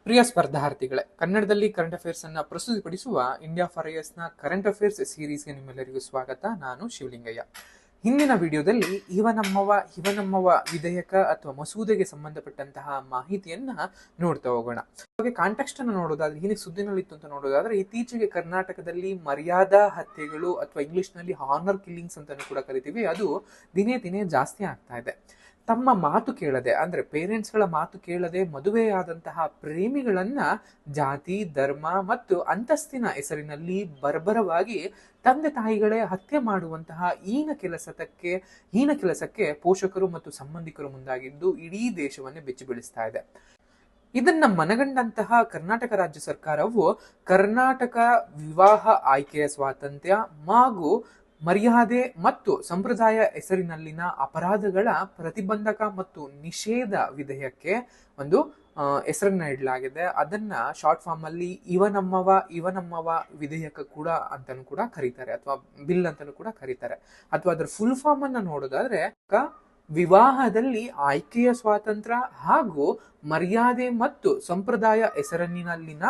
ಪ್ರಿಯ ಸ್ಪರ್ಧಾರ್ಥಿಗಳೇ, ಕನ್ನಡದಲ್ಲಿ current affairs ಅನ್ನ ಪ್ರಸ್ತುತಿಪಡಿಸುವ India for IAS ನ ಕರೆಂಟ್ ಅಫೇರ್ಸ್ ಸೀರೀಸ್ಗೆ ನಿಮ್ಮೆಲ್ಲರಿಗೂ ಸ್ವಾಗತ. ನಾನು ಶಿವಲಿಂಗಯ್ಯ. ಹಿಂದಿನ ವಿಡಿಯೋದಲ್ಲಿ ಇವ ನಮ್ಮವ ವಿಧೇಯಕ ಅಥವಾ ಮಸೂದೆಗೆ ಸಂಬಂಧಪಟ್ಟಂತಹ ಮಾಹಿತಿಯನ್ನ ನೋಡ್ತಾ ಹೋಗೋಣ. ಹಾಗೆ ಕಾಂಟೆಕ್ಸ್ಟ್ ಅನ್ನು ನೋಡೋದಾದ್ರೆ, ಹಿಂದೆ ಸುದ್ದಿನಲ್ಲಿ ಇತ್ತು ಅಂತ ನೋಡೋದಾದ್ರೆ, ಇತ್ತೀಚೆಗೆ ಕರ್ನಾಟಕದಲ್ಲಿ ಮರ್ಯಾದಾ ಹತ್ಯೆಗಳು ಅಥವಾ ಇಂಗ್ಲಿಷ್ ನಲ್ಲಿ ಹಾನರ್ ಕಿಲ್ಲಿಂಗ್ಸ್ ಅಂತಾನು ಕೂಡ ಕರಿತೀವಿ, ಅದು ದಿನೇ ದಿನೇ ಜಾಸ್ತಿ ಆಗ್ತಾ ಇದೆ. ತಮ್ಮ ಮಾತು ಕೇಳದೆ, ಅಂದ್ರೆ ಪೇರೆಂಟ್ಸ್ಗಳ ಮಾತು ಕೇಳದೆ ಮದುವೆಯಾದಂತಹ ಪ್ರೇಮಿಗಳನ್ನ ಜಾತಿ, ಧರ್ಮ ಮತ್ತು ಅಂತಸ್ತಿನ ಹೆಸರಿನಲ್ಲಿ ಬರ್ಬರವಾಗಿ ತಂದೆ ತಾಯಿಗಳೇ ಹತ್ಯೆ ಮಾಡುವಂತಹ ಹೀನ ಕೆಲಸಕ್ಕೆ ಪೋಷಕರು ಮತ್ತು ಸಂಬಂಧಿಕರು ಮುಂದಾಗಿದ್ದು ಇಡೀ ದೇಶವನ್ನೇ ಬೆಚ್ಚಿ ಬೀಳಿಸ್ತಾ ಇದೆ. ಇದನ್ನ ಮನಗಂಡಂತಹ ಕರ್ನಾಟಕ ರಾಜ್ಯ ಸರ್ಕಾರವು ಕರ್ನಾಟಕ ವಿವಾಹ ಆಯ್ಕೆಯ ಸ್ವಾತಂತ್ರ್ಯ ಹಾಗೂ ಮರ್ಯಾದೆ ಮತ್ತು ಸಂಪ್ರದಾಯ ಹೆಸರಿನಲ್ಲಿನ ಅಪರಾಧಗಳ ಪ್ರತಿಬಂಧಕ ಮತ್ತು ನಿಷೇಧ ವಿಧೇಯಕ್ಕೆ ಒಂದು ಹೆಸರನ್ನ ಇಡಲಾಗಿದೆ. ಅದನ್ನ ಶಾರ್ಟ್ ಫಾರ್ಮ್ ಅಲ್ಲಿ ಇವ ನಮ್ಮವ ವಿಧೇಯಕ ಕೂಡ ಅಂತಾನು ಕೂಡ ಕರೀತಾರೆ, ಅಥವಾ ಬಿಲ್ ಅಂತಾನು ಕೂಡ ಕರೀತಾರೆ. ಅಥವಾ ಅದರ ಫುಲ್ ಫಾರ್ಮ್ ಅನ್ನ ನೋಡೋದಾದ್ರೆ, ವಿವಾಹದಲ್ಲಿ ಆಯ್ಕೆಯ ಸ್ವಾತಂತ್ರ್ಯ ಹಾಗೂ ಮರ್ಯಾದೆ ಮತ್ತು ಸಂಪ್ರದಾಯ ಹೆಸರಿನಲ್ಲಿನ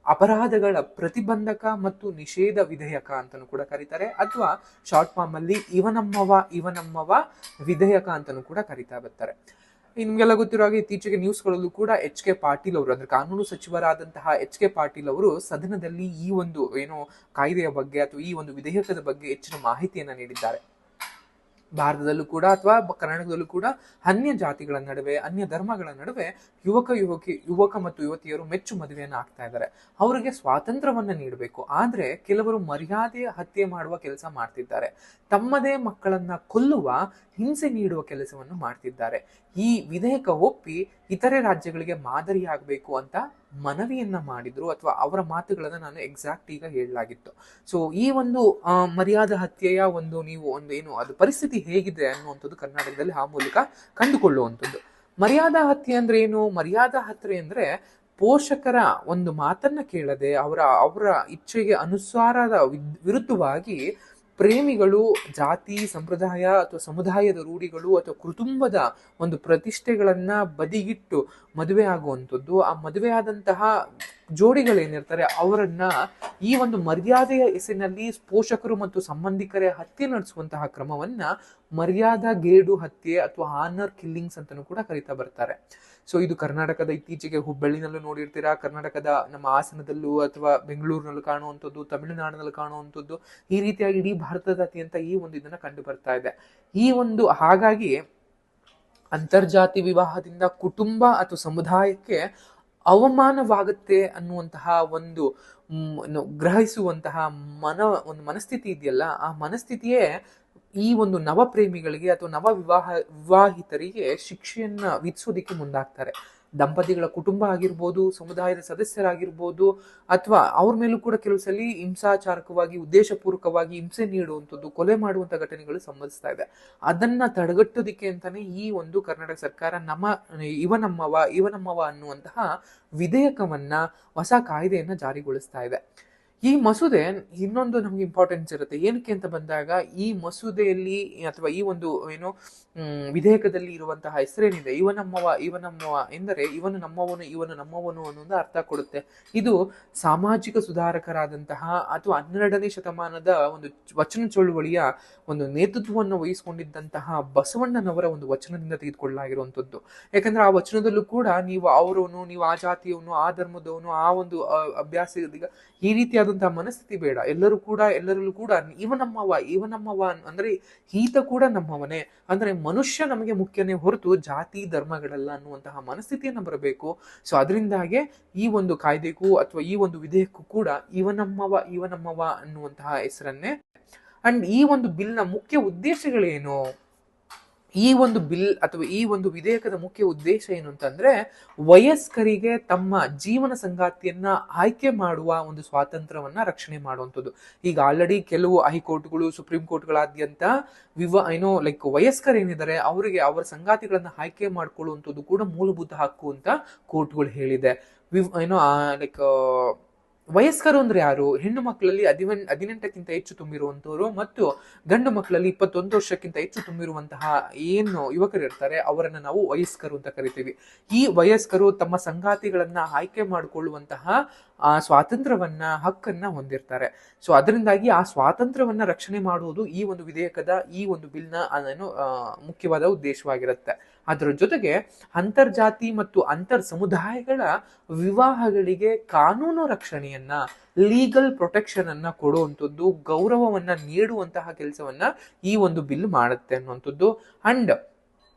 ಅಪರಾಧಗಳ ಪ್ರತಿಬಂಧಕ ಮತ್ತು ನಿಷೇಧ ವಿಧೇಯಕ ಅಂತಾನು ಕೂಡ ಕರೀತಾರೆ, ಅಥವಾ ಶಾರ್ಟ್ ಫಾರ್ಮ್ ಅಲ್ಲಿ ಇವ ನಮ್ಮವ ವಿಧೇಯಕ ಅಂತಾನು ಕೂಡ ಕರೀತಾ ಬರ್ತಾರೆ. ನಿಮ್ಗೆಲ್ಲ ಗೊತ್ತಿರೋ ಹಾಗೆ ಇತ್ತೀಚೆಗೆ ನ್ಯೂಸ್ಗಳಲ್ಲೂ ಕೂಡ ಎಚ್ ಕೆ ಪಾಟೀಲ್ ಅವರು, ಅಂದ್ರೆ ಕಾನೂನು ಸಚಿವರಾದಂತಹ ಎಚ್ ಕೆ ಪಾಟೀಲ್ ಅವರು ಸದನದಲ್ಲಿ ಈ ಒಂದು ಕಾಯ್ದೆಯ ಬಗ್ಗೆ ಅಥವಾ ಈ ಒಂದು ವಿಧೇಯಕದ ಬಗ್ಗೆ ಹೆಚ್ಚಿನ ಮಾಹಿತಿಯನ್ನ ನೀಡಿದ್ದಾರೆ. ಭಾರತದಲ್ಲೂ ಕೂಡ ಅಥವಾ ಕರ್ನಾಟಕದಲ್ಲೂ ಕೂಡ ಅನ್ಯ ಜಾತಿಗಳ ನಡುವೆ, ಅನ್ಯ ಧರ್ಮಗಳ ನಡುವೆ ಯುವಕ ಮತ್ತು ಯುವತಿಯರು ಮೆಚ್ಚು ಮದುವೆಯನ್ನು ಆಗ್ತಾ ಇದ್ದಾರೆ. ಅವರಿಗೆ ಸ್ವಾತಂತ್ರ್ಯವನ್ನ ನೀಡಬೇಕು, ಆದ್ರೆ ಕೆಲವರು ಮರ್ಯಾದೆ ಹತ್ಯೆ ಮಾಡುವ ಕೆಲಸ ಮಾಡ್ತಿದ್ದಾರೆ. ತಮ್ಮದೇ ಮಕ್ಕಳನ್ನ ಕೊಲ್ಲುವ, ಹಿಂಸೆ ನೀಡುವ ಕೆಲಸವನ್ನು ಮಾಡ್ತಿದ್ದಾರೆ. ಈ ವಿಧೇಯಕ ಒಪ್ಪಿ ಇತರೆ ರಾಜ್ಯಗಳಿಗೆ ಮಾದರಿಯಾಗಬೇಕು ಅಂತ ಮನವಿಯನ್ನ ಮಾಡಿದ್ರು, ಅಥವಾ ಅವರ ಮಾತುಗಳನ್ನ ನಾನು ಎಕ್ಸಾಕ್ಟ್ ಈಗ ಹೇಳಲಾಗಿತ್ತು. ಸೊ ಈ ಒಂದು ಮರ್ಯಾದಾ ಹತ್ಯೆಯ ಅದು ಪರಿಸ್ಥಿತಿ ಹೇಗಿದೆ ಅನ್ನುವಂಥದ್ದು ಕರ್ನಾಟಕದಲ್ಲಿ ಆ ಮೂಲಕ ಕಂಡುಕೊಳ್ಳುವಂಥದ್ದು. ಮರ್ಯಾದಾ ಹತ್ಯೆ ಅಂದ್ರೆ ಏನು? ಮರ್ಯಾದಾ ಹತ್ಯೆ ಅಂದ್ರೆ ಪೋಷಕರ ಒಂದು ಮಾತನ್ನ ಕೇಳದೆ ಅವರ ಇಚ್ಛೆಗೆ ಅನುಸಾರದ ವಿರುದ್ಧವಾಗಿ ಪ್ರೇಮಿಗಳು ಜಾತಿ, ಸಂಪ್ರದಾಯ ಅಥವಾ ಸಮುದಾಯದ ರೂಢಿಗಳು ಅಥವಾ ಕುಟುಂಬದ ಒಂದು ಪ್ರತಿಷ್ಠೆಗಳನ್ನ ಬದಿಗಿಟ್ಟು ಮದುವೆ ಆಗುವಂಥದ್ದು. ಆ ಮದುವೆಯಾದಂತಹ ಜೋಡಿಗಳೇನಿರ್ತಾರೆ ಅವರನ್ನ ಈ ಒಂದು ಮರ್ಯಾದೆಯ ಹೆಸರಿನಲ್ಲಿ ಪೋಷಕರು ಮತ್ತು ಸಂಬಂಧಿಕರೇ ಹತ್ಯೆ ನಡೆಸುವಂತಹ ಕ್ರಮವನ್ನ ಮರ್ಯಾದಾ ಗೇಡು ಹತ್ಯೆ ಅಥವಾ ಆನರ್ ಕಿಲ್ಲಿಂಗ್ಸ್ ಅಂತಾನೂ ಕೂಡ ಕರೀತಾ ಬರ್ತಾರೆ. ಸೊ ಇದು ಕರ್ನಾಟಕದ ಇತ್ತೀಚೆಗೆ ಹುಬ್ಬಳ್ಳಿನಲ್ಲೂ ನೋಡಿರ್ತೀರಾ, ಕರ್ನಾಟಕದ ನಮ್ಮ ಹಾಸನದಲ್ಲೂ ಅಥವಾ ಬೆಂಗಳೂರಿನಲ್ಲೂ ಕಾಣುವಂಥದ್ದು, ತಮಿಳುನಾಡಿನಲ್ಲಿ ಕಾಣುವಂಥದ್ದು, ಈ ರೀತಿಯಾಗಿ ಇಡೀ ಭಾರತದಾದ್ಯಂತ ಈ ಒಂದು ಇದನ್ನ ಕಂಡು ಬರ್ತಾ ಇದೆ. ಹಾಗಾಗಿ ಅಂತರ್ಜಾತಿ ವಿವಾಹದಿಂದ ಕುಟುಂಬ ಅಥವಾ ಸಮುದಾಯಕ್ಕೆ ಅವಮಾನವಾಗುತ್ತೆ ಅನ್ನುವಂತಹ ಒಂದು ಗ್ರಹಿಸುವಂತಹ ಒಂದು ಮನಸ್ಥಿತಿ ಇದೆಯಲ್ಲ, ಆ ಮನಸ್ಥಿತಿಯೇ ಈ ಒಂದು ನವ ಪ್ರೇಮಿಗಳಿಗೆ ಅಥವಾ ವಿವಾಹಿತರಿಗೆ ಶಿಕ್ಷೆಯನ್ನ ವಿಧಿಸೋದಿಕ್ಕೆ ಮುಂದಾಗ್ತಾರೆ. ದಂಪತಿಗಳ ಕುಟುಂಬ ಆಗಿರ್ಬೋದು, ಸಮುದಾಯದ ಸದಸ್ಯರಾಗಿರ್ಬೋದು, ಅಥವಾ ಅವ್ರ ಮೇಲೂ ಕೂಡ ಕೆಲವು ಸಲ ಹಿಂಸಾಚಾರಕವಾಗಿ ಉದ್ದೇಶಪೂರ್ವಕವಾಗಿ ಹಿಂಸೆ ನೀಡುವಂಥದ್ದು, ಕೊಲೆ ಮಾಡುವಂತ ಘಟನೆಗಳು ಸಂಭವಿಸ್ತಾ ಇದೆ. ಅದನ್ನ ತಡೆಗಟ್ಟೋದಿಕ್ಕೆ ಅಂತಾನೆ ಈ ಒಂದು ಕರ್ನಾಟಕ ಸರ್ಕಾರ ಇವ ನಮ್ಮವ ಅನ್ನುವಂತಹ ವಿಧೇಯಕವನ್ನ, ಹೊಸ ಕಾಯ್ದೆಯನ್ನ ಜಾರಿಗೊಳಿಸ್ತಾ ಇದೆ. ಈ ಮಸೂದೆ ಇನ್ನೊಂದು ನಮ್ಗೆ ಇಂಪಾರ್ಟೆನ್ಸ್ ಇರುತ್ತೆ. ಏನಕ್ಕೆ ಅಂತ ಬಂದಾಗ, ಈ ಮಸೂದೆಯಲ್ಲಿ ಅಥವಾ ಈ ಒಂದು ವಿಧೇಯಕದಲ್ಲಿ ಇರುವಂತಹ ಹೆಸರೇನಿದೆ, ಇವ ನಮ್ಮವ ಎಂದರೆ ಇವನು ನಮ್ಮವನು ಅನ್ನೋದು ಅರ್ಥ ಕೊಡುತ್ತೆ. ಇದು ಸಾಮಾಜಿಕ ಸುಧಾರಕರಾದಂತಹ ಅಥವಾ 12ನೇ ಶತಮಾನದ ಒಂದು ವಚನ ಚಳುವಳಿಯ ಒಂದು ನೇತೃತ್ವವನ್ನು ವಹಿಸಿಕೊಂಡಿದ್ದಂತಹ ಬಸವಣ್ಣನವರ ಒಂದು ವಚನದಿಂದ ತೆಗೆದುಕೊಳ್ಳಲಾಗಿರುವಂಥದ್ದು. ಯಾಕಂದ್ರೆ ಆ ವಚನದಲ್ಲೂ ಕೂಡ ನೀವು ಆ ಜಾತಿಯವನು, ಆ ಧರ್ಮದವನು, ಆ ಒಂದು ಅಭ್ಯಾಸ, ಈ ರೀತಿಯಾದಂತಹ ಮನಸ್ಥಿತಿ ಬೇಡ. ಎಲ್ಲರಲ್ಲೂ ಕೂಡ ಇವ ನಮ್ಮವ ಅಂದ್ರೆ ಈತ ಕೂಡ ನಮ್ಮವನೇ, ಅಂದ್ರೆ ಮನುಷ್ಯ ನಮಗೆ ಮುಖ್ಯನೇ ಹೊರತು ಜಾತಿ ಧರ್ಮಗಳಲ್ಲ ಅನ್ನುವಂತಹ ಮನಸ್ಥಿತಿಯನ್ನ ಬರಬೇಕು. ಸೊ ಅದರಿಂದಾಗೆ ಈ ಒಂದು ಕಾಯ್ದೆಗೂ ಅಥವಾ ಈ ಒಂದು ವಿಧೇಯಕ್ಕೂ ಕೂಡ ಇವ ನಮ್ಮವ ಅನ್ನುವಂತಹ ಹೆಸರನ್ನೇ. ಅಂಡ್ ಈ ಒಂದು ಬಿಲ್ ನ ಮುಖ್ಯ ಉದ್ದೇಶಗಳೇನು? ಈ ಒಂದು ಬಿಲ್ ಅಥವಾ ಈ ಒಂದು ವಿಧೇಯಕದ ಮುಖ್ಯ ಉದ್ದೇಶ ಏನು ಅಂತಂದ್ರೆ, ವಯಸ್ಕರಿಗೆ ತಮ್ಮ ಜೀವನ ಸಂಗಾತಿಯನ್ನ ಆಯ್ಕೆ ಮಾಡುವ ಒಂದು ಸ್ವಾತಂತ್ರ್ಯವನ್ನ ರಕ್ಷಣೆ ಮಾಡುವಂಥದ್ದು. ಈಗ ಆಲ್ರೆಡಿ ಕೆಲವು ಹೈಕೋರ್ಟ್ಗಳು, ಸುಪ್ರೀಂ ಕೋರ್ಟ್ಗಳಾದ್ಯಂತ ವಯಸ್ಕರೇನಿದ್ದಾರೆ ಅವರಿಗೆ ಅವರ ಸಂಗಾತಿಗಳನ್ನ ಆಯ್ಕೆ ಮಾಡ್ಕೊಳ್ಳುವಂಥದ್ದು ಕೂಡ ಮೂಲಭೂತ ಹಕ್ಕು ಅಂತ ಕೋರ್ಟ್ಗಳು ಹೇಳಿದೆ. ವಯಸ್ಕರು ಅಂದ್ರೆ ಯಾರು? ಹೆಣ್ಣು ಮಕ್ಕಳಲ್ಲಿ 18ಕ್ಕಿಂತ ಹೆಚ್ಚು ತುಂಬಿರುವಂತವರು ಮತ್ತು ಗಂಡು ಮಕ್ಕಳಲ್ಲಿ 21 ವರ್ಷಕ್ಕಿಂತ ಹೆಚ್ಚು ತುಂಬಿರುವಂತಹ ಏನು ಯುವಕರು ಇರ್ತಾರೆ ಅವರನ್ನ ನಾವು ವಯಸ್ಕರು ಅಂತ ಕರಿತೀವಿ. ಈ ವಯಸ್ಕರು ತಮ್ಮ ಸಂಗಾತಿಗಳನ್ನ ಆಯ್ಕೆ ಮಾಡಿಕೊಳ್ಳುವಂತಹ ಸ್ವಾತಂತ್ರ್ಯವನ್ನ, ಹಕ್ಕನ್ನ ಹೊಂದಿರ್ತಾರೆ. ಸೊ ಅದರಿಂದಾಗಿ ಆ ಸ್ವಾತಂತ್ರ್ಯವನ್ನ ರಕ್ಷಣೆ ಮಾಡುವುದು ಈ ಒಂದು ವಿಧೇಯಕದ, ಈ ಒಂದು ಬಿಲ್ನ ಮುಖ್ಯವಾದ ಉದ್ದೇಶವಾಗಿರುತ್ತೆ. ಅದರ ಜೊತೆಗೆ ಅಂತರ್ಜಾತಿ ಮತ್ತು ಅಂತರ್ ಸಮುದಾಯಗಳ ವಿವಾಹಗಳಿಗೆ ಕಾನೂನು ರಕ್ಷಣೆಯನ್ನ, ಲೀಗಲ್ ಪ್ರೊಟೆಕ್ಷನ್ ಅನ್ನ ಕೊಡುವಂಥದ್ದು, ಗೌರವವನ್ನ ನೀಡುವಂತಹ ಕೆಲಸವನ್ನ ಈ ಒಂದು ಬಿಲ್ ಮಾಡುತ್ತೆ ಅನ್ನುವಂಥದ್ದು. ಅಂಡ್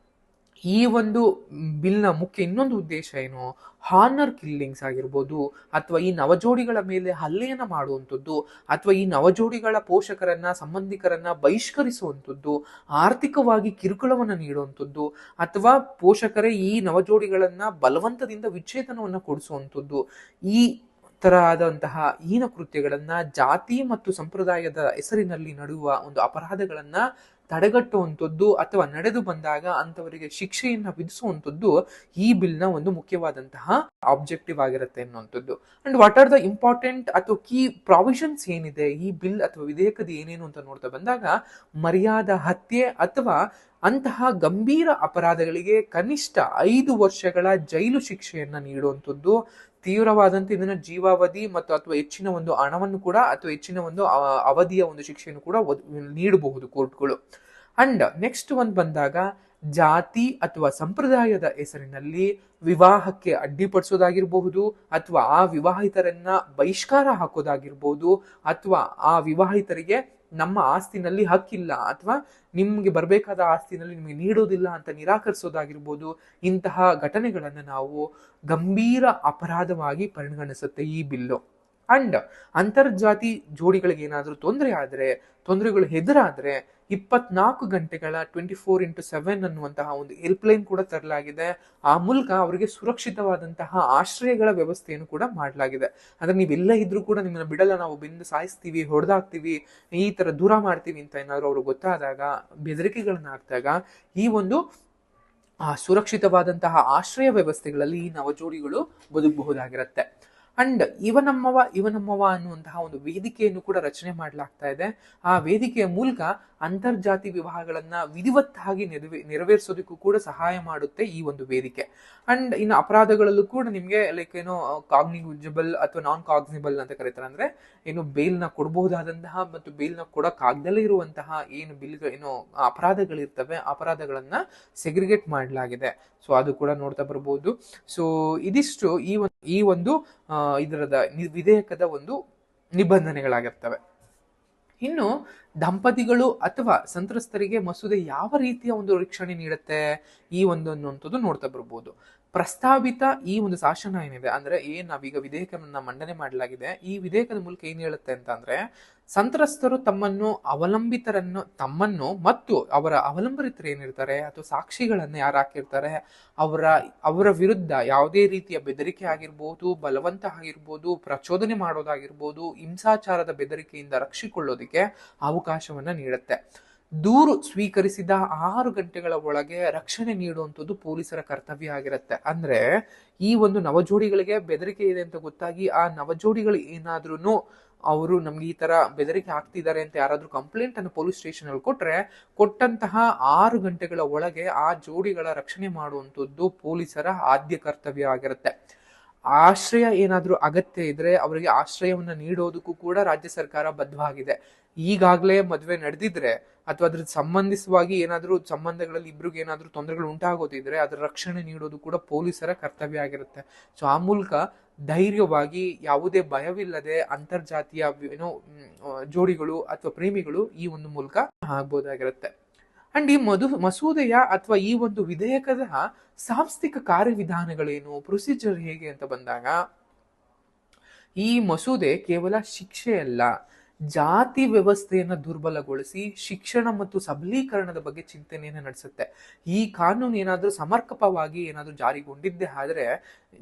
ಈ ಒಂದು ಬಿಲ್ನ ಮುಖ್ಯ ಇನ್ನೊಂದು ಉದ್ದೇಶ ಏನು? ಹಾನರ್ ಕಿಲ್ಲಿಂಗ್ಸ್ ಆಗಿರ್ಬೋದು, ಅಥವಾ ಈ ನವಜೋಡಿಗಳ ಮೇಲೆ ಹಲ್ಲೆಯನ್ನ ಮಾಡುವಂಥದ್ದು, ಅಥವಾ ಈ ನವಜೋಡಿಗಳ ಪೋಷಕರನ್ನ, ಸಂಬಂಧಿಕರನ್ನ ಬಹಿಷ್ಕರಿಸುವಂಥದ್ದು, ಆರ್ಥಿಕವಾಗಿ ಕಿರುಕುಳವನ್ನ ನೀಡುವಂಥದ್ದು, ಅಥವಾ ಪೋಷಕರೇ ಈ ನವಜೋಡಿಗಳನ್ನ ಬಲವಂತದಿಂದ ವಿಚ್ಛೇದನವನ್ನ ಕೊಡಿಸುವಂಥದ್ದು, ಈ ತರಹದಂತಹ ಹೀನ ಕೃತ್ಯಗಳನ್ನ, ಜಾತಿ ಮತ್ತು ಸಂಪ್ರದಾಯದ ಹೆಸರಿನಲ್ಲಿ ನಡೆಯುವ ಒಂದು ಅಪರಾಧಗಳನ್ನ ತಡೆಗಟ್ಟುವಂಥದ್ದು ಅಥವಾ ನಡೆದು ಬಂದಾಗ ಅಂತವರಿಗೆ ಶಿಕ್ಷೆಯನ್ನ ವಿಧಿಸುವಂಥದ್ದು ಈ ಬಿಲ್ನ ಒಂದು ಮುಖ್ಯವಾದಂತಹ ಆಬ್ಜೆಕ್ಟಿವ್ ಆಗಿರುತ್ತೆ ಅನ್ನುವಂಥದ್ದು. And what are the important ಅಥವಾ ಕೀ ಪ್ರಾವಿಷನ್ಸ್ ಏನಿದೆ ಈ ಬಿಲ್ ಅಥವಾ ವಿಧೇಯಕದ ಏನೇನು ಅಂತ ನೋಡ್ತಾ ಬಂದಾಗ, ಮರ್ಯಾದ ಹತ್ಯೆ ಅಥವಾ ಅಂತಹ ಗಂಭೀರ ಅಪರಾಧಗಳಿಗೆ ಕನಿಷ್ಠ 5 ವರ್ಷಗಳ ಜೈಲು ಶಿಕ್ಷೆಯನ್ನ ನೀಡುವಂಥದ್ದು, ತೀವ್ರವಾದಂತೆ ಇದನ್ನ ಜೀವಾವಧಿ ಮತ್ತು ಅಥವಾ ಹೆಚ್ಚಿನ ಒಂದು ಹಣವನ್ನು ಕೂಡ ಅಥವಾ ಹೆಚ್ಚಿನ ಒಂದು ಅವಧಿಯ ಒಂದು ಶಿಕ್ಷೆಯನ್ನು ಕೂಡ ನೀಡಬಹುದು ಕೋರ್ಟ್ಗಳು. ಅಂಡ್ ನೆಕ್ಸ್ಟ್ ಒಂದು ಬಂದಾಗ, ಜಾತಿ ಅಥವಾ ಸಂಪ್ರದಾಯದ ಹೆಸರಿನಲ್ಲಿ ವಿವಾಹಕ್ಕೆ ಅಡ್ಡಿಪಡಿಸೋದಾಗಿರ್ಬಹುದು, ಅಥವಾ ಆ ವಿವಾಹಿತರನ್ನ ಬಹಿಷ್ಕಾರ ಹಾಕೋದಾಗಿರ್ಬಹುದು, ಅಥವಾ ಆ ವಿವಾಹಿತರಿಗೆ ನಮ್ಮ ಆಸ್ತಿನಲ್ಲಿ ಹಕ್ಕಿಲ್ಲ ಅಥವಾ ನಿಮ್ಗೆ ಬರಬೇಕಾದ ಆಸ್ತಿನಲ್ಲಿ ನಿಮಗೆ ನೀಡೋದಿಲ್ಲ ಅಂತ ನಿರಾಕರಿಸೋದಾಗಿರ್ಬೋದು. ಇಂತಹ ಘಟನೆಗಳನ್ನ ನಾವು ಗಂಭೀರ ಅಪರಾಧವಾಗಿ ಪರಿಗಣಿಸುತ್ತೆ ಈ ಬಿಲ್ಲು. ಅಂಡ್ ಅಂತರ್ಜಾತಿ ಜೋಡಿಗಳಿಗೆ ಏನಾದರೂ ತೊಂದರೆಗಳು ಎದುರಾದ್ರೆ 24 ಗಂಟೆಗಳ 24x7 ಅನ್ನುವಂತಹ ಒಂದು ಹೆಲ್ಪ್ಲೈನ್ ಕೂಡ ತರಲಾಗಿದೆ. ಆ ಮೂಲಕ ಅವರಿಗೆ ಸುರಕ್ಷಿತವಾದಂತಹ ಆಶ್ರಯಗಳ ವ್ಯವಸ್ಥೆಯನ್ನು ಕೂಡ ಮಾಡಲಾಗಿದೆ. ಅಂದ್ರೆ ನೀವೆಲ್ಲ ಇದ್ರೂ ಕೂಡ ನಿಮ್ಮನ್ನ ಬಿಡಲ್ಲ, ನಾವು ಬೆಂದು ಸಾಯಿಸ್ತೀವಿ, ಹೊಡೆದಾಕ್ತೀವಿ, ಈ ತರ ದೂರ ಮಾಡ್ತೀವಿ ಅಂತ ಏನಾದ್ರು ಅವ್ರಿಗೆ ಗೊತ್ತಾದಾಗ, ಬೆದರಿಕೆಗಳನ್ನ ಹಾಕಿದಾಗ ಈ ಒಂದು ಸುರಕ್ಷಿತವಾದಂತಹ ಆಶ್ರಯ ವ್ಯವಸ್ಥೆಗಳಲ್ಲಿ ಈ ನವಜೋಡಿಗಳು ಬದುಕಬಹುದಾಗಿರುತ್ತೆ. ಅಂಡ್ ಇವನಮ್ಮವ ಅನ್ನುವಂತಹ ಒಂದು ವೇದಿಕೆಯನ್ನು ಕೂಡ ರಚನೆ ಮಾಡಲಾಗ್ತಾ ಇದೆ. ಆ ವೇದಿಕೆಯ ಮೂಲಕ ಅಂತರ್ಜಾತಿ ವಿವಾಹಗಳನ್ನ ವಿಧಿವತ್ತಾಗಿ ನೆರವೇರಿಸೋದಕ್ಕೂ ಕೂಡ ಸಹಾಯ ಮಾಡುತ್ತೆ ಈ ಒಂದು ವೇದಿಕೆ. ಅಂಡ್ ಇನ್ನು ಅಪರಾಧಗಳಲ್ಲೂ ಕೂಡ ನಿಮ್ಗೆ ಲೈಕ್ ಏನೋ ಕಾಗ್ನಿಜಬಲ್ ಅಥವಾ ನಾನ್ ಕಾಗ್ನಿಬಲ್ ಅಂತ ಕರೀತಾರೆ. ಅಂದ್ರೆ ಏನು ಬೇಲ್ನ ಕೊಡಬಹುದಾದಂತಹ ಮತ್ತು ಬೇಲ್ನ ಕೊಡಕ್ಕಾಗ್ದಲೇ ಇರುವಂತಹ ಏನು ಏನು ಅಪರಾಧಗಳಿರ್ತವೆ, ಅಪರಾಧಗಳನ್ನ ಸೆಗ್ರಿಗೇಟ್ ಮಾಡಲಾಗಿದೆ. ಸೊ ಅದು ಕೂಡ ನೋಡ್ತಾ ಬರ್ಬೋದು. ಸೊ ಇದಿಷ್ಟು ಈ ಒಂದು ಇದರದ ವಿಧೇಯಕದ ಒಂದು ನಿಬಂಧನೆಗಳಾಗಿರ್ತವೆ. ಇನ್ನು ದಂಪತಿಗಳು ಅಥವಾ ಸಂತ್ರಸ್ತರಿಗೆ ಮಸೂದೆ ಯಾವ ರೀತಿಯ ಒಂದು ರಕ್ಷಣೆ ನೀಡುತ್ತೆ ಈ ಒಂದು ಅನ್ನುವಂಥದ್ದು ನೋಡ್ತಾ ಬರ್ಬೋದು. ಪ್ರಸ್ತಾವಿತ ಈ ಒಂದು ಶಾಸನ ಏನಿದೆ, ಅಂದ್ರೆ ನಾವೀಗ ವಿಧೇಯಕವನ್ನ ಮಂಡನೆ ಮಾಡಲಾಗಿದೆ, ಈ ವಿಧೇಯಕದ ಮೂಲಕ ಏನ್ ಹೇಳುತ್ತೆ ಅಂತ ಅಂದ್ರೆ, ಸಂತ್ರಸ್ತರು ತಮ್ಮನ್ನು ಮತ್ತು ಅವರ ಅವಲಂಬಿತರು ಏನಿರ್ತಾರೆ ಅಥವಾ ಸಾಕ್ಷಿಗಳನ್ನ ಯಾರು ಹಾಕಿರ್ತಾರೆ ಅವರ ವಿರುದ್ಧ ಯಾವುದೇ ರೀತಿಯ ಬೆದರಿಕೆ ಆಗಿರ್ಬೋದು, ಬಲವಂತ ಆಗಿರ್ಬೋದು, ಪ್ರಚೋದನೆ ಮಾಡೋದಾಗಿರ್ಬೋದು, ಹಿಂಸಾಚಾರದ ಬೆದರಿಕೆಯಿಂದ ರಕ್ಷಿಸಿಕೊಳ್ಳೋದಕ್ಕೆ ಅವಕಾಶವನ್ನ ನೀಡುತ್ತೆ. ದೂರು ಸ್ವೀಕರಿಸಿದ 6 ಗಂಟೆಗಳ ಒಳಗೆ ರಕ್ಷಣೆ ನೀಡುವಂಥದ್ದು ಪೊಲೀಸರ ಕರ್ತವ್ಯ ಆಗಿರುತ್ತೆ. ಅಂದ್ರೆ ಈ ಒಂದು ನವಜೋಡಿಗಳಿಗೆ ಬೆದರಿಕೆ ಇದೆ ಅಂತ ಗೊತ್ತಾಗಿ ಆ ನವಜೋಡಿಗಳು ಏನಾದ್ರೂ ಅವರು ನಮ್ಗೆ ಈ ತರ ಬೆದರಿಕೆ ಆಗ್ತಿದ್ದಾರೆ ಅಂತ ಯಾರಾದ್ರೂ ಕಂಪ್ಲೇಂಟ್ ಅನ್ನು ಪೊಲೀಸ್ ಸ್ಟೇಷನ್ ಅಲ್ಲಿ ಕೊಟ್ಟಂತಹ 6 ಗಂಟೆಗಳ ಒಳಗೆ ಆ ಜೋಡಿಗಳ ರಕ್ಷಣೆ ಮಾಡುವಂಥದ್ದು ಪೊಲೀಸರ ಆದ್ಯ ಕರ್ತವ್ಯ ಆಗಿರುತ್ತೆ. ಆಶ್ರಯ ಏನಾದ್ರೂ ಅಗತ್ಯ ಇದ್ರೆ ಅವರಿಗೆ ಆಶ್ರಯವನ್ನ ನೀಡೋದಕ್ಕೂ ಕೂಡ ರಾಜ್ಯ ಸರ್ಕಾರ ಬದ್ಧವಾಗಿದೆ. ಈಗಾಗಲೇ ಮದುವೆ ನಡೆದಿದ್ರೆ ಅಥವಾ ಅದ್ರ ಸಂಬಂಧಿಸವಾಗಿ ಏನಾದ್ರೂ ಸಂಬಂಧಗಳಲ್ಲಿ ಇಬ್ರಿಗೆ ಏನಾದ್ರೂ ತೊಂದರೆಗಳು ಉಂಟಾಗೋದಿದ್ರೆ ಅದರ ರಕ್ಷಣೆ ನೀಡೋದು ಕೂಡ ಪೊಲೀಸರ ಕರ್ತವ್ಯ ಆಗಿರುತ್ತೆ. ಸೊ ಆ ಮೂಲಕ ಧೈರ್ಯವಾಗಿ ಯಾವುದೇ ಭಯವಿಲ್ಲದೆ ಅಂತರ್ಜಾತೀಯ ಜೋಡಿಗಳು ಅಥವಾ ಪ್ರೇಮಿಗಳು ಈ ಒಂದು ಮೂಲಕ ಆಗ್ಬೋದಾಗಿರುತ್ತೆ. ಅಂಡ್ ಈ ಮಸೂದೆಯ ಅಥವಾ ಈ ಒಂದು ವಿಧೇಯಕದ ಸಾಂಸ್ಥಿಕ ಕಾರ್ಯವಿಧಾನಗಳೇನು, ಪ್ರೊಸೀಜರ್ ಹೇಗೆ ಅಂತ ಬಂದಾಗ, ಈ ಮಸೂದೆ ಕೇವಲ ಶಿಕ್ಷೆಯಲ್ಲ, ಜಾತಿ ವ್ಯವಸ್ಥೆಯನ್ನ ದುರ್ಬಲಗೊಳಿಸಿ ಶಿಕ್ಷಣ ಮತ್ತು ಸಬಲೀಕರಣದ ಬಗ್ಗೆ ಚಿಂತನೆಯನ್ನ ನಡೆಸುತ್ತೆ. ಈ ಕಾನೂನು ಏನಾದ್ರೂ ಸಮರ್ಪಕವಾಗಿ ಏನಾದ್ರೂ ಜಾರಿಗೊಂಡಿದ್ದೇ ಆದ್ರೆ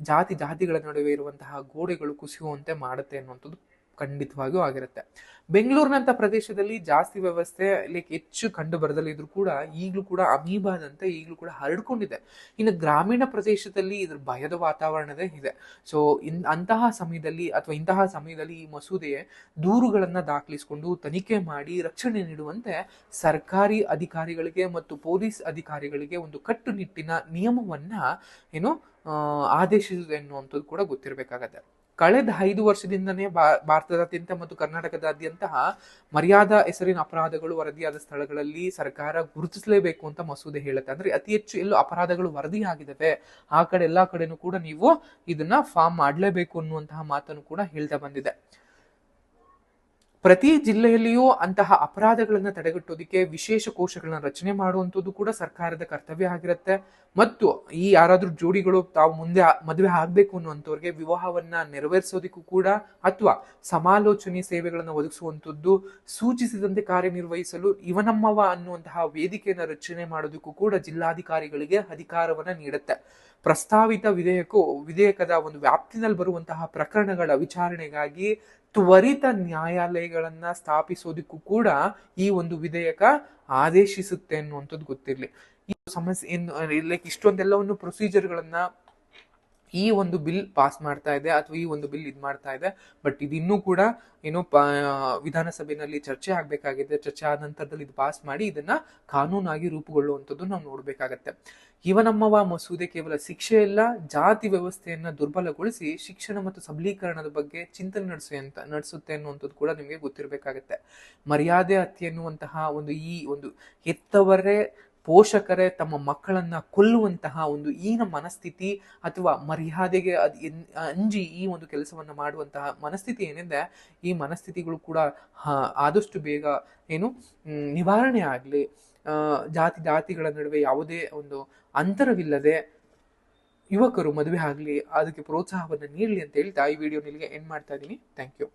ಜಾತಿಗಳ ನಡುವೆ ಇರುವಂತಹ ಗೋಡೆಗಳು ಕುಸಿಯುವಂತೆ ಮಾಡುತ್ತೆ ಅನ್ನುವಂಥದ್ದು ಖಂಡಿತವಾಗಿಯೂ ಆಗಿರುತ್ತೆ. ಬೆಂಗಳೂರಿನಂತ ಪ್ರದೇಶದಲ್ಲಿ ಜಾಸ್ತಿ ವ್ಯವಸ್ಥೆ ಹೆಚ್ಚು ಕಂಡು ಬರದಲ್ಲೇ ಇದ್ರೂ ಕೂಡ ಈಗಲೂ ಕೂಡ ಅಮೀಬಾದಂತೆ ಈಗಲೂ ಕೂಡ ಹರಡ್ಕೊಂಡಿದೆ. ಇನ್ನು ಗ್ರಾಮೀಣ ಪ್ರದೇಶದಲ್ಲಿ ಇದ್ರ ಭಯದ ವಾತಾವರಣದೇ ಇದೆ. ಸೊ ಅಂತಹ ಸಮಯದಲ್ಲಿ ಈ ಮಸೂದೆಯ ದೂರುಗಳನ್ನ ದಾಖಲಿಸಿಕೊಂಡು ತನಿಖೆ ಮಾಡಿ ರಕ್ಷಣೆ ನೀಡುವಂತೆ ಸರ್ಕಾರಿ ಅಧಿಕಾರಿಗಳಿಗೆ ಮತ್ತು ಪೊಲೀಸ್ ಅಧಿಕಾರಿಗಳಿಗೆ ಒಂದು ಕಟ್ಟುನಿಟ್ಟಿನ ನಿಯಮವನ್ನ ಆದೇಶಿಸಿದೆ ಎನ್ನುವಂಥದ್ದು ಕೂಡ ಗೊತ್ತಿರಬೇಕಾಗತ್ತೆ. ಕಳೆದ 5 ವರ್ಷದಿಂದನೇ ಭಾರತದಾದ್ಯಂತ ಮತ್ತು ಕರ್ನಾಟಕದಾದ್ಯಂತ ಮರ್ಯಾದಾ ಹೆಸರಿನ ಅಪರಾಧಗಳು ವರದಿಯಾದ ಸ್ಥಳಗಳಲ್ಲಿ ಸರ್ಕಾರ ಗುರುತಿಸಲೇಬೇಕು ಅಂತ ಮಸೂದೆ ಹೇಳುತ್ತೆ. ಅಂದ್ರೆ ಅತಿ ಹೆಚ್ಚು ಎಲ್ಲೋ ಅಪರಾಧಗಳು ವರದಿಯಾಗಿದ್ದಾವೆ ಆ ಕಡೆ ಎಲ್ಲಾ ಕಡೆನೂ ಕೂಡ ನೀವು ಇದನ್ನ ಫಾರ್ಮ್ ಮಾಡಲೇಬೇಕು ಅನ್ನುವಂತಹ ಮಾತನ್ನು ಕೂಡ ಹೇಳ್ತಾ ಬಂದಿದೆ. ಪ್ರತಿ ಜಿಲ್ಲೆಯಲ್ಲಿಯೂ ಅಂತಹ ಅಪರಾಧಗಳನ್ನ ತಡೆಗಟ್ಟೋದಿಕ್ಕೆ ವಿಶೇಷ ಕೋಶಗಳನ್ನ ರಚನೆ ಮಾಡುವಂಥದ್ದು ಕೂಡ ಸರ್ಕಾರದ ಕರ್ತವ್ಯ ಆಗಿರುತ್ತೆ. ಮತ್ತು ಈ ಯಾರಾದ್ರೂ ಜೋಡಿಗಳು ತಾವು ಮುಂದೆ ಮದುವೆ ಆಗ್ಬೇಕು ಅನ್ನುವಂಥವ್ರಿಗೆ ವಿವಾಹವನ್ನ ನೆರವೇರಿಸೋದಿಕ್ಕೂ ಕೂಡ ಅಥವಾ ಸಮಾಲೋಚನೆ ಸೇವೆಗಳನ್ನು ಒದಗಿಸುವಂಥದ್ದು ಸೂಚಿಸಿದಂತೆ ಕಾರ್ಯನಿರ್ವಹಿಸಲು ಇವನಮ್ಮವ ಅನ್ನುವಂತಹ ವೇದಿಕೆಯನ್ನು ರಚನೆ ಮಾಡೋದಕ್ಕೂ ಕೂಡ ಜಿಲ್ಲಾಧಿಕಾರಿಗಳಿಗೆ ಅಧಿಕಾರವನ್ನ ನೀಡುತ್ತೆ. ಪ್ರಸ್ತಾವಿತ ವಿಧೇಯಕದ ಒಂದು ವ್ಯಾಪ್ತಿನಲ್ಲಿ ಬರುವಂತಹ ಪ್ರಕರಣಗಳ ವಿಚಾರಣೆಗಾಗಿ ತ್ವರಿತ ನ್ಯಾಯಾಲಯಗಳನ್ನ ಸ್ಥಾಪಿಸೋದಕ್ಕೂ ಕೂಡ ಈ ಒಂದು ವಿಧೇಯಕ ಆದೇಶಿಸುತ್ತೆ ಅನ್ನುವಂಥದ್ದು ಗೊತ್ತಿರ್ಲಿ. ಈ ಸಮಸ್ಯೆ ಇಷ್ಟೊಂದೆಲ್ಲವನ್ನು ಪ್ರೊಸೀಜರ್ಗಳನ್ನ ಈ ಒಂದು ಬಿಲ್ ಪಾಸ್ ಮಾಡ್ತಾ ಇದೆ ಅಥವಾ ಈ ಒಂದು ಬಿಲ್ ಮಾಡ್ತಾ ಇದೆ. ಬಟ್ ಇದಿನ್ನೂ ಕೂಡ ವಿಧಾನಸಭೆಯಲ್ಲಿ ಚರ್ಚೆ ಆಗ್ಬೇಕಾಗಿದೆ. ಚರ್ಚೆ ಆದ ನಂತರದಲ್ಲಿ ಇದು ಪಾಸ್ ಮಾಡಿ ಇದನ್ನ ಕಾನೂನಾಗಿ ರೂಪುಗೊಳ್ಳುವಂಥದ್ದು ನಾವು ನೋಡ್ಬೇಕಾಗತ್ತೆ. ಇವನಮ್ಮವ ಮಸೂದೆ ಕೇವಲ ಶಿಕ್ಷೆ ಇಲ್ಲ, ಜಾತಿ ವ್ಯವಸ್ಥೆಯನ್ನ ದುರ್ಬಲಗೊಳಿಸಿ ಶಿಕ್ಷಣ ಮತ್ತು ಸಬಲೀಕರಣದ ಬಗ್ಗೆ ಚಿಂತನೆ ನಡೆಸುತ್ತೆ ಅನ್ನುವಂಥದ್ದು ಕೂಡ ನಿಮಗೆ ಗೊತ್ತಿರಬೇಕಾಗತ್ತೆ. ಮರ್ಯಾದೆ ಹತ್ಯೆ ಎನ್ನುವಂತಹ ಈ ಒಂದು ಹೆತ್ತವರೇ ಪೋಷಕರೇ ತಮ್ಮ ಮಕ್ಕಳನ್ನ ಕೊಲ್ಲುವಂತಹ ಒಂದು ಈನ ಮನಸ್ಥಿತಿ ಅಥವಾ ಮರ್ಯಾದೆಗೆ ಅಂಜಿ ಈ ಒಂದು ಕೆಲಸವನ್ನ ಮಾಡುವಂತಹ ಮನಸ್ಥಿತಿ ಏನಿದೆ, ಈ ಮನಸ್ಥಿತಿಗಳು ಕೂಡ ಆದಷ್ಟು ಬೇಗ ನಿವಾರಣೆ ಆಗ್ಲಿ. ಜಾತಿಗಳ ನಡುವೆ ಯಾವುದೇ ಒಂದು ಅಂತರವಿಲ್ಲದೆ ಯುವಕರು ಮದುವೆ ಆಗ್ಲಿ, ಅದಕ್ಕೆ ಪ್ರೋತ್ಸಾಹವನ್ನು ನೀಡಲಿ ಅಂತ ಹೇಳ್ತಾ ಈ ವಿಡಿಯೋ ನಿಮಗೆ ಎಂಡ್ ಮಾಡ್ತಾ ಇದ್ದೀನಿ. Thank you.